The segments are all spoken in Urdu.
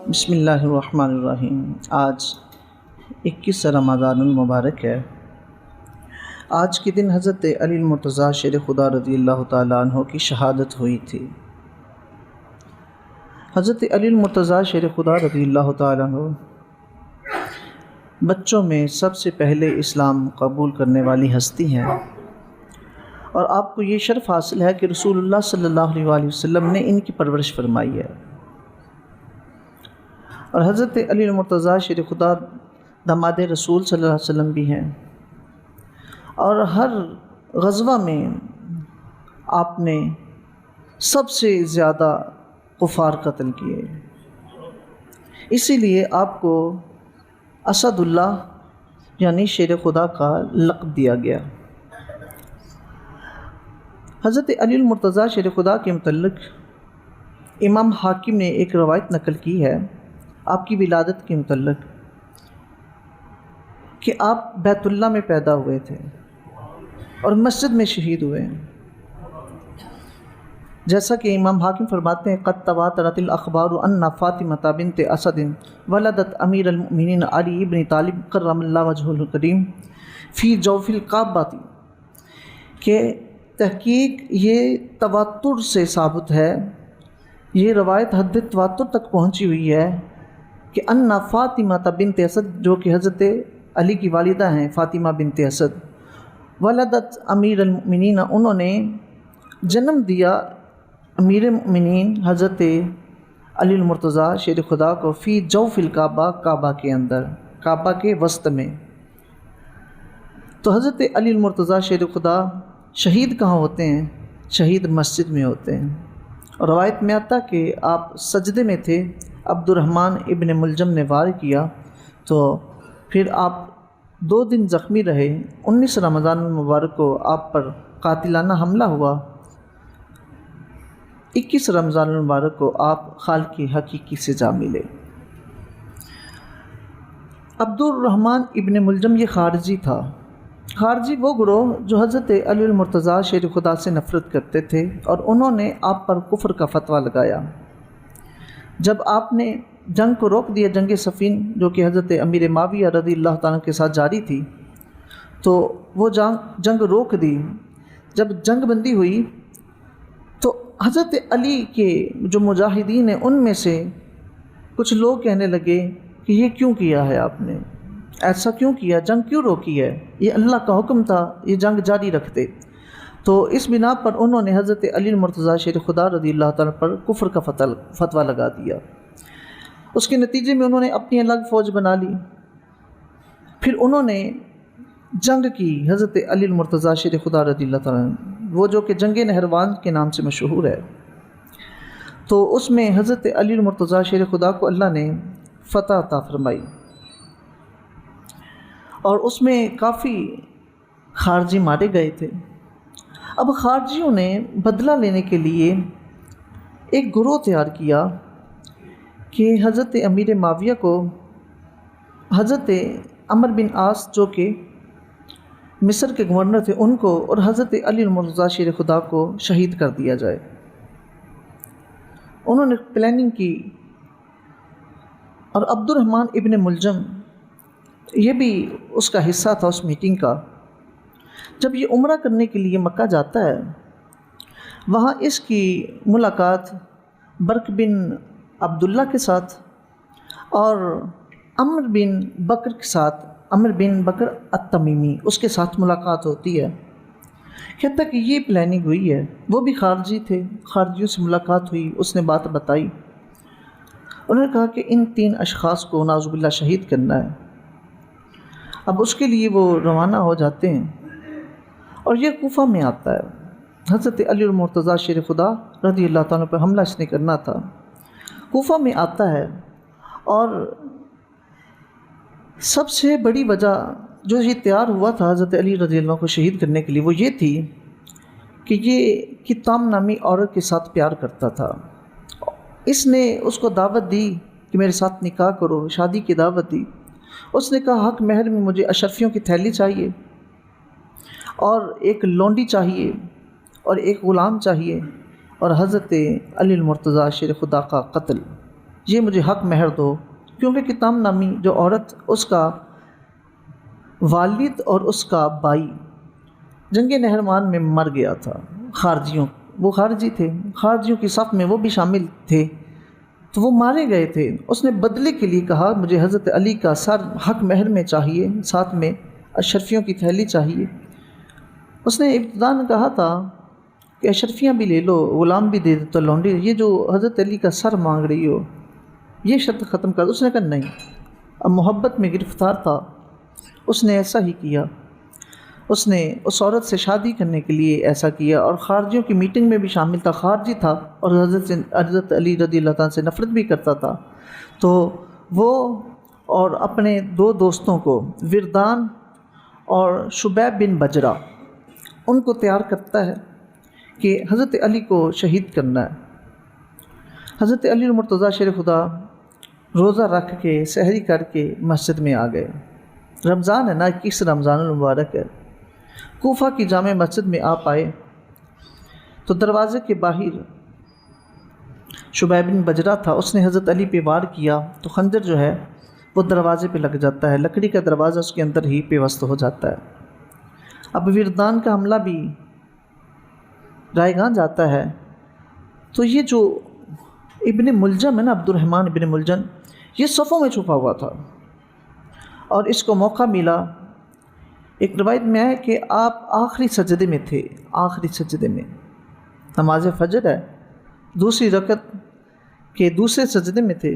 بسم اللہ الرحمن الرحیم۔ آج 21 رمضان المبارک ہے۔ آج کے دن حضرت علی المرتضیٰ شیر خدا رضی اللہ تعالیٰ عنہ کی شہادت ہوئی تھی۔ حضرت علی المرتضیٰ شیر خدا رضی اللہ تعالیٰ عنہ بچوں میں سب سے پہلے اسلام قبول کرنے والی ہستی ہیں، اور آپ کو یہ شرف حاصل ہے کہ رسول اللہ صلی اللہ علیہ وآلہ وسلم نے ان کی پرورش فرمائی ہے، اور حضرت علی المرتضیٰ شیر خدا داماد رسول صلی اللہ علیہ وسلم بھی ہیں، اور ہر غزوہ میں آپ نے سب سے زیادہ کفار قتل کیے، اسی لیے آپ کو اسد اللہ یعنی شیر خدا کا لقب دیا گیا۔ حضرت علی المرتضیٰ شیر خدا کے متعلق امام حاکم نے ایک روایت نقل کی ہے آپ کی ولادت کے متعلق، کہ آپ بیت اللہ میں پیدا ہوئے تھے اور مسجد میں شہید ہوئے ہیں، جیسا کہ امام حاکم فرماتے ہیں قد تواترت الاخبار ان فاطمہ بنت اسد ولدت امیر المؤمنین علی بن طالب کرم اللہ وجہہ الکریم فی جوف الکعبہ، کہ تحقیق یہ تواتر سے ثابت ہے، یہ روایت حد تواتر تک پہنچی ہوئی ہے کہ ان فاطمہ بنت اسد، جو کہ حضرت علی کی والدہ ہیں فاطمہ بنت اسد، ولدت امیر المؤمنین، انہوں نے جنم دیا امیر المؤمنین حضرت علی المرتضیٰ شیر خدا کو فی جوف الکعبہ، کعبہ کے اندر، کعبہ کے وسط میں۔ تو حضرت علی المرتضیٰ شیر خدا شہید کہاں ہوتے ہیں؟ شہید مسجد میں ہوتے ہیں، اور روایت میں آتا کہ آپ سجدے میں تھے، عبد الرحمن ابن ملجم نے وار کیا، تو پھر آپ 2 دن زخمی رہے۔ 19 رمضان المبارک کو آپ پر قاتلانہ حملہ ہوا۔ 21 رمضان المبارک کو آپ خالق حقیقی سے جا ملے۔ عبد الرحمن ابن ملجم یہ خارجی تھا۔ خارجی وہ گروہ جو حضرت علی المرتضیٰ شیر خدا سے نفرت کرتے تھے، اور انہوں نے آپ پر کفر کا فتویٰ لگایا۔ جب آپ نے جنگ کو روک دیا، جنگ صفین جو کہ حضرت امیر معاویہ رضی اللہ تعالیٰ کے ساتھ جاری تھی، تو وہ جنگ روک دی۔ جب جنگ بندی ہوئی تو حضرت علی کے جو مجاہدین ہیں ان میں سے کچھ لوگ کہنے لگے کہ یہ کیوں کیا ہے آپ نے، ایسا کیوں کیا، جنگ کیوں روکی ہے، یہ اللہ کا حکم تھا، یہ جنگ جاری رکھتے۔ تو اس بنا پر انہوں نے حضرت علی المرتضیٰ شیر خدا رضی اللہ تعالیٰ پر کفر کا فتویٰ لگا دیا۔ اس کے نتیجے میں انہوں نے اپنی الگ فوج بنا لی، پھر انہوں نے جنگ کی حضرت علی المرتضیٰ شیر خدا رضی اللہ تعالیٰ، وہ جو کہ جنگ نہروان کے نام سے مشہور ہے۔ تو اس میں حضرت علی المرتضیٰ شیر خدا کو اللہ نے فتح عطا فرمائی، اور اس میں کافی خارجی مارے گئے تھے۔ اب خارجیوں نے بدلہ لینے کے لیے ایک گروہ تیار کیا کہ حضرت امیر معاویہ کو، حضرت عمرو بن عاص جو کہ مصر کے گورنر تھے ان کو، اور حضرت علی المرتضیٰ شیر خدا کو شہید کر دیا جائے۔ انہوں نے پلاننگ کی، اور عبد الرحمن ابن ملجم یہ بھی اس کا حصہ تھا اس میٹنگ کا۔ جب یہ عمرہ کرنے کے لیے مکہ جاتا ہے، وہاں اس کی ملاقات برق بن عبداللہ کے ساتھ اور عمرو بن بکر کے ساتھ، عمرو بن بکر التمیمی، اس کے ساتھ ملاقات ہوتی ہے۔ کہتا کہ یہ پلاننگ ہوئی ہے، وہ بھی خارجی تھے، خارجیوں سے ملاقات ہوئی، اس نے بات بتائی، انہوں نے کہا کہ ان 3 اشخاص کو نعوذ باللہ شہید کرنا ہے۔ اب اس کے لیے وہ روانہ ہو جاتے ہیں، اور یہ کوفہ میں آتا ہے۔ حضرت علی المرتضیٰ شیر خدا رضی اللہ تعالیٰ پر حملہ اس نے کرنا تھا، کوفہ میں آتا ہے، اور سب سے بڑی وجہ جو یہ تیار ہوا تھا حضرت علی رضی اللہ کو شہید کرنے کے لیے وہ یہ تھی کہ یہ کتام نامی عورت کے ساتھ پیار کرتا تھا۔ اس نے اس کو دعوت دی کہ میرے ساتھ نکاح کرو، شادی کی دعوت دی۔ اس نے کہا حق مہر میں مجھے اشرفیوں کی تھیلی چاہیے، اور ایک لونڈی چاہیے، اور ایک غلام چاہیے، اور حضرت علی المرتضیٰ شیر خدا کا قتل۔ یہ مجھے حق مہر دو، کیونکہ کتام نامی جو عورت، اس کا والد اور اس کا بھائی جنگ نہروان میں مر گیا تھا۔ وہ خارجی تھے، خارجیوں کی صف میں وہ بھی شامل تھے، تو وہ مارے گئے تھے۔ اس نے بدلے کے لیے کہا مجھے حضرت علی کا سر حق مہر میں چاہیے، ساتھ میں اشرفیوں کی تھیلی چاہیے۔ اس نے ابتداً کہا تھا کہ اشرفیاں بھی لے لو، غلام بھی دے دو، تو لونڈی یہ جو حضرت علی کا سر مانگ رہی ہو یہ شرط ختم کر دو۔ اس نے کہا نہیں، اب محبت میں گرفتار تھا، اس نے ایسا ہی کیا، اس نے اس عورت سے شادی کرنے کے لیے ایسا کیا، اور خارجیوں کی میٹنگ میں بھی شامل تھا، خارجی تھا اور حضرت علی رضی اللہ تعالیٰ سے نفرت بھی کرتا تھا۔ تو وہ اور اپنے 2 دوستوں کو، وردان اور شبیب بن بجرہ، ان کو تیار کرتا ہے کہ حضرت علی کو شہید کرنا ہے۔ حضرت علی المرتضیٰ شیر خدا روزہ رکھ کے سحری کر کے مسجد میں آ گئے۔ رمضان ہے نا، 21 رمضان المبارک ہے۔ کوفہ کی جامع مسجد میں آپ آئے تو دروازے کے باہر شبیب بن بجرہ تھا، اس نے حضرت علی پہ وار کیا تو خنجر جو ہے وہ دروازے پہ لگ جاتا ہے، لکڑی کا دروازہ اس کے اندر ہی پیوست ہو جاتا ہے۔ اب وردان کا حملہ بھی رائے گاں جاتا ہے، تو یہ جو ابن ملجم ہے نا، عبد الرحمن ابن ملجم، یہ صفوں میں چھپا ہوا تھا اور اس کو موقع ملا۔ ایک روایت میں ہے کہ آپ آخری سجدے میں تھے، آخری سجدے میں، نماز فجر ہے، دوسری رکعت کے دوسرے سجدے میں تھے،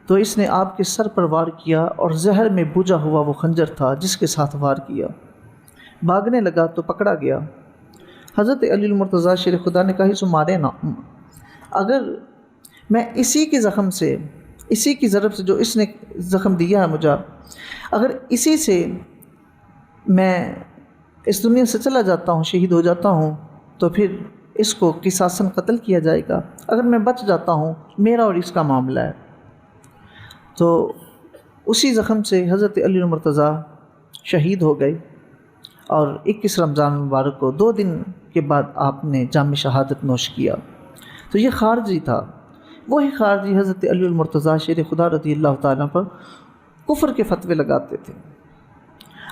تو اس نے آپ کے سر پر وار کیا اور زہر میں بجھا ہوا وہ خنجر تھا جس کے ساتھ وار کیا۔ بھاگنے لگا تو پکڑا گیا۔ حضرت علی المرتضیٰ شیر خدا نے کہا اسے مارے نہ، اگر میں اسی کے زخم سے، اسی کی ضرب سے جو اس نے زخم دیا ہے مجھے، اگر اسی سے میں اس دنیا سے چلا جاتا ہوں، شہید ہو جاتا ہوں، تو پھر اس کو قصاصاً قتل کیا جائے گا، اگر میں بچ جاتا ہوں میرا اور اس کا معاملہ ہے۔ تو اسی زخم سے حضرت علی المرتضیٰ شہید ہو گئے، اور 21 رمضان مبارک کو 2 دن کے بعد آپ نے جام شہادت نوش کیا۔ تو یہ خارجی تھا، وہی خارجی حضرت علی المرتضیٰ شیر خدا رضی اللہ تعالیٰ پر کفر کے فتوے لگاتے تھے،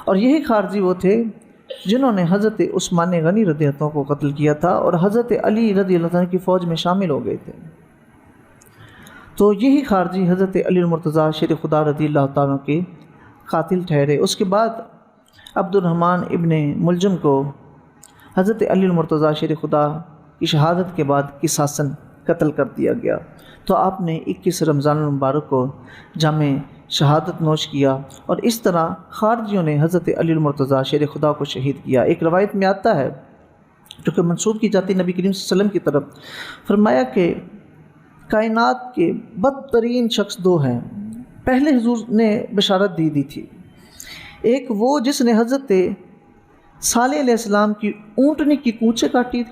اور یہی خارجی وہ تھے جنہوں نے حضرت عثمان غنی رضی اللہ عنہ کو قتل کیا تھا اور حضرت علی رضی اللہ عنہ کی فوج میں شامل ہو گئے تھے۔ تو یہی خارجی حضرت علی المرتضیٰ شیر خدا رضی اللہ تعالیٰ کے قاتل ٹھہرے۔ اس کے بعد عبد الرحمن ابن ملجم کو حضرت علی المرتضیٰ شیر خدا کی شہادت کے بعد قصاصاً قتل کر دیا گیا۔ تو آپ نے 21 رمضان المبارک کو جامع شہادت نوش کیا، اور اس طرح خارجیوں نے حضرت علی المرتضیٰ شیر خدا کو شہید کیا۔ ایک روایت میں آتا ہے جو کہ منسوب کی جاتی نبی کریم صلی اللہ علیہ وسلم کی طرف، فرمایا کہ کائنات کے بدترین شخص 2 ہیں، پہلے حضور نے بشارت دی تھی، ایک وہ جس نے حضرت صالح علیہ السلام کی اونٹنی کی کوچے کاٹی،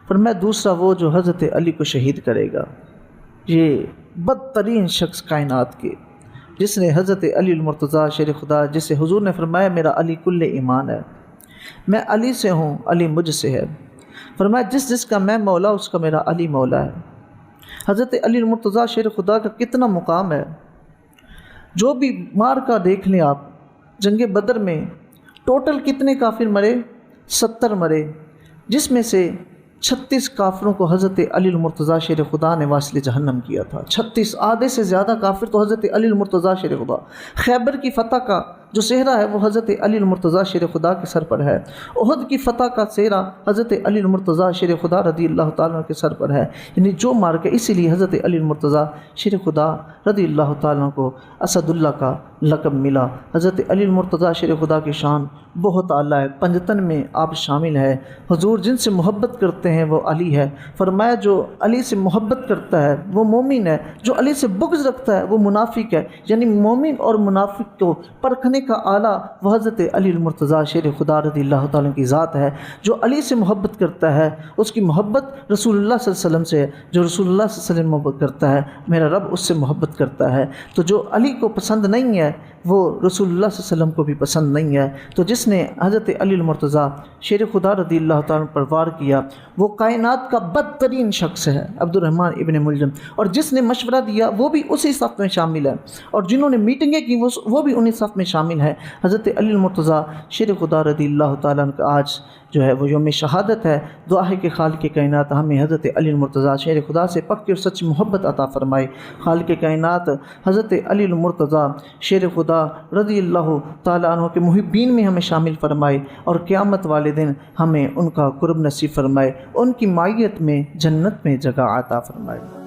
فرمایا دوسرا وہ جو حضرت علی کو شہید کرے گا۔ یہ بدترین شخص کائنات کے، جس نے حضرت علی المرتضیٰ شیر خدا، جسے حضور نے فرمایا میرا علی کل ایمان ہے، میں علی سے ہوں، علی مجھ سے ہے، فرمایا جس کا میں مولا اس کا میرا علی مولا ہے۔ حضرت علی المرتضیٰ شیر خدا کا کتنا مقام ہے، جو بھی مار کا دیکھ لیں آپ، جنگ بدر میں ٹوٹل کتنے کافر مرے؟ 70 مرے، جس میں سے 36 کافروں کو حضرت علی المرتضیٰ شیر خدا نے واصل جہنم کیا تھا۔ 36، آدھے سے زیادہ کافر تو حضرت علی المرتضیٰ شیر خدا۔ خیبر کی فتح کا جو صحرا ہے وہ حضرت علی المرتضیٰ شیر خدا کے سر پر ہے۔ احد کی فتح کا صحرا حضرت علی المرتضیٰ شیر خدا رضی اللہ تعالیٰ کے سر پر ہے، یعنی جو مار کے، اسی لیے حضرت علی المرتضیٰ شیر خدا رضی اللہ تعالیٰ کو اسد اللہ کا لقب ملا۔ حضرت علی المرتضیٰ شیر خدا کی شان بہت اعلیٰ ہے، 55 میں آپ شامل ہے۔ حضور جن سے محبت کرتے ہیں وہ علی ہے، فرمایا جو علی سے محبت کرتا ہے وہ مومن ہے، جو علی سے بغض رکھتا ہے وہ منافق ہے، یعنی مومن اور منافق کو پرکھنے کا آلہ وہ حضرت علی المرتضیٰ شیر خدا رضی اللہ تعالیٰ کی ذات ہے۔ جو علی سے محبت کرتا ہے اس کی محبت رسول اللہ صلی اللہ علیہ وسلم سے ہے، جو رسول اللہ صلی اللہ علیہ وسلم محبت کرتا ہے میرا رب اس سے محبت کرتا ہے۔ تو جو علی کو پسند نہیں ہے وہ رسول اللہ صلی اللہ علیہ وسلم کو بھی پسند نہیں ہے۔ تو جس نے حضرت علی المرتضیٰ شیر خدا رضی اللہ تعالیٰ پر وار کیا وہ کائنات کا بدترین شخص ہے، عبد الرحمن ابن ملجم، اور جس نے مشورہ دیا وہ بھی اسی صف میں شامل ہے، اور جنہوں نے میٹنگیں کی وہ بھی انہی صف میں شامل ہے۔ حضرت علی المرتضیٰ شیر خدا رضی اللہ تعالیٰ کا آج جو ہے وہ یوم شہادت ہے۔ دعا ہے کہ خالق کائنات ہمیں حضرت علی المرتضیٰ شیر خدا سے پکی اور سچی محبت عطا فرمائے۔ خالق کائنات حضرت علی المرتضیٰ شیر خدا رضی اللہ تعالیٰ عنہ کے محبین میں ہمیں شامل فرمائے، اور قیامت والے دن ہمیں ان کا قرب نصیب فرمائے، ان کی معیت میں جنت میں جگہ عطا فرمائے۔